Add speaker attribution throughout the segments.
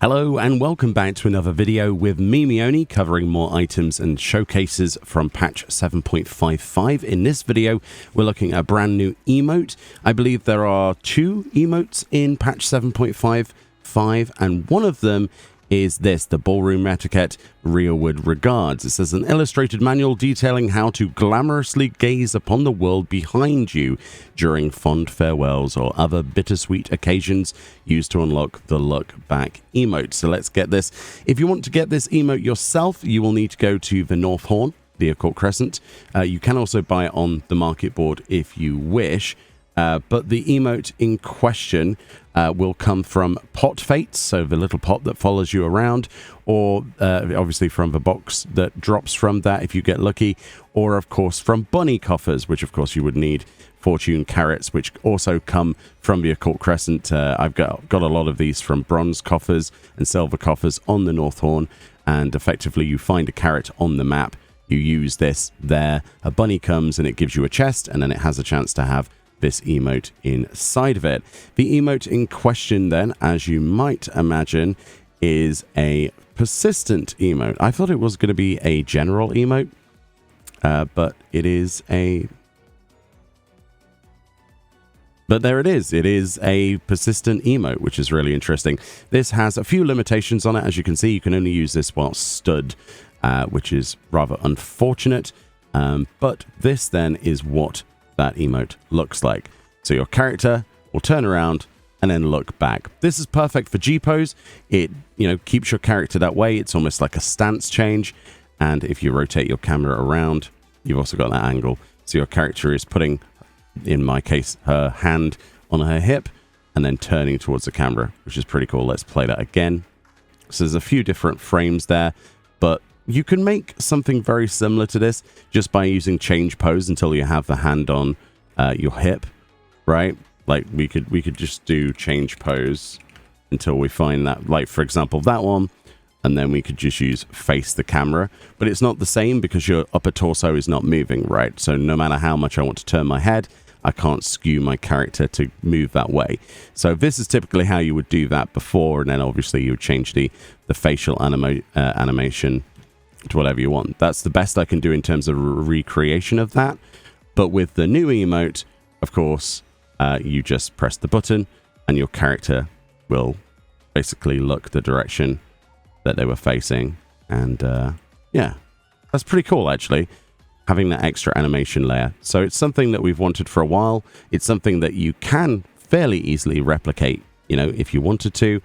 Speaker 1: Hello and welcome back to another video with me, Meoni, covering more items and showcases from patch 7.55. In this video, we're looking at a brand new emote. I believe there are 2 emotes in patch 7.55, and one of them is this, the ballroom etiquette, rearward regards. It says an illustrated manual detailing how to glamorously gaze upon the world behind you during fond farewells or other bittersweet occasions, used to unlock the look back emote. So let's get this. If you want to get this emote yourself, you will need to go to the North Horn, the Occult Crescent. You can also buy it on the market board if you wish. But the emote in question will come from pot fates, so the little pot that follows you around, or obviously from the box that drops from that if you get lucky, or of course from bunny coffers, which of course you would need fortune carrots, which also come from the Occult Crescent. I've got a lot of these from bronze coffers and silver coffers on the North Horn, and effectively you find a carrot on the map, you use this there, a bunny comes and it gives you a chest, and then it has a chance to have this emote inside of it. The emote in question then, as you might imagine, is a persistent emote. I thought it was going to be a general emote, but it is a... But there it is. It is a persistent emote, which is really interesting. This has a few limitations on it. As you can see, you can only use this while stood, which is rather unfortunate. But this then is what that emote looks like. So your character will turn around and then look back. This is perfect for G-pose. It, keeps your character that way. It's almost like a stance change. And if you rotate your camera around, you've also got that angle. So your character is putting, in my case, her hand on her hip and then turning towards the camera, which is pretty cool. Let's play that again. So there's a few different frames there, but you can make something very similar to this just by using change pose until you have the hand on your hip, right? Like we could just do change pose until we find that, like for example, that one, and then we could just use face the camera. But it's not the same because your upper torso is not moving, right? So no matter how much I want to turn my head, I can't skew my character to move that way. So this is typically how you would do that before, and then obviously you would change the facial animation to whatever you want. That's the best I can do in terms of recreation of that. But with the new emote, of course, you just press the button and your character will basically look the direction that they were facing. And yeah, that's pretty cool actually, having that extra animation layer. So it's something that we've wanted for a while. It's something that you can fairly easily replicate, if you wanted to,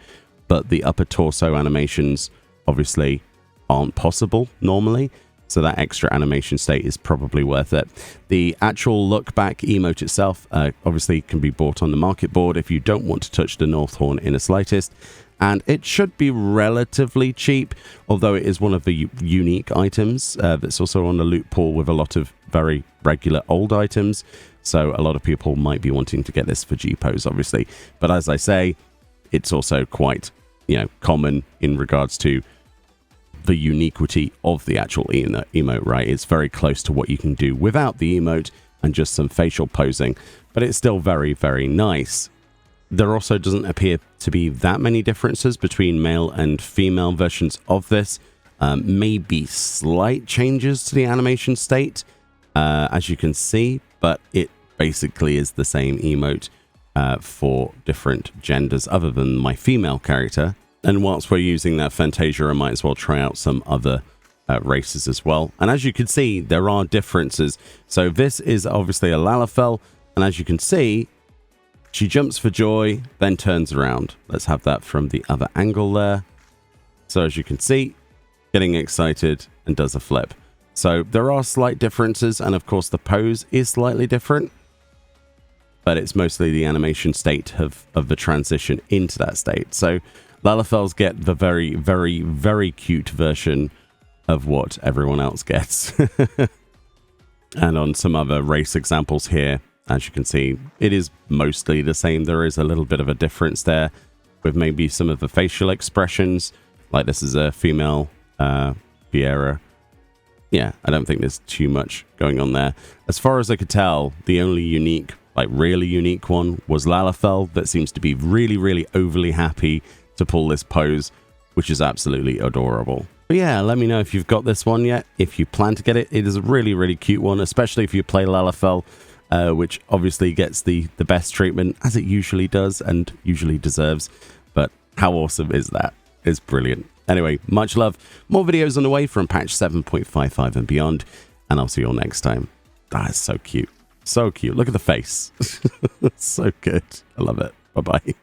Speaker 1: but the upper torso animations obviously aren't possible normally, so that extra animation state is probably worth it. The actual look back emote itself obviously can be bought on the market board if you don't want to touch the North Horn in the slightest, and it should be relatively cheap, although it is one of the unique items that's also on the loot pool with a lot of very regular old items, so a lot of people might be wanting to get this for G-pose obviously, but as I say, it's also quite common in regards to the uniquity of the actual emote, right? It's very close to what you can do without the emote and just some facial posing, but it's still very, very nice. There also doesn't appear to be that many differences between male and female versions of this. Maybe slight changes to the animation state, as you can see, but it basically is the same emote for different genders other than my female character. And whilst we're using that Fantasia, I might as well try out some other races as well. And as you can see, there are differences. So this is obviously a Lalafell, and as you can see, she jumps for joy, then turns around. Let's have that from the other angle there. So as you can see, getting excited and does a flip. So there are slight differences, and of course the pose is slightly different, but it's mostly the animation state of the transition into that state. So Lalafells get the very, very, very cute version of what everyone else gets. And on some other race examples here, as you can see, it is mostly the same. There is a little bit of a difference there with maybe some of the facial expressions. Like this is a female Viera. Yeah, I don't think there's too much going on there. As far as I could tell, the only unique, like really unique one was Lalafell, that seems to be really, really overly happy to pull this pose which is absolutely adorable. But yeah, let me know if you've got this one yet. If you plan to get it, it is a really, really cute one, especially if you play Lalafell, which obviously gets the best treatment, as it usually does and usually deserves. But how awesome is that? It's brilliant. Anyway, much love. More videos on the way from patch 7.55 and beyond. And I'll see you all next time. That is so cute. So cute. Look at the face. So good. I love it. Bye-bye.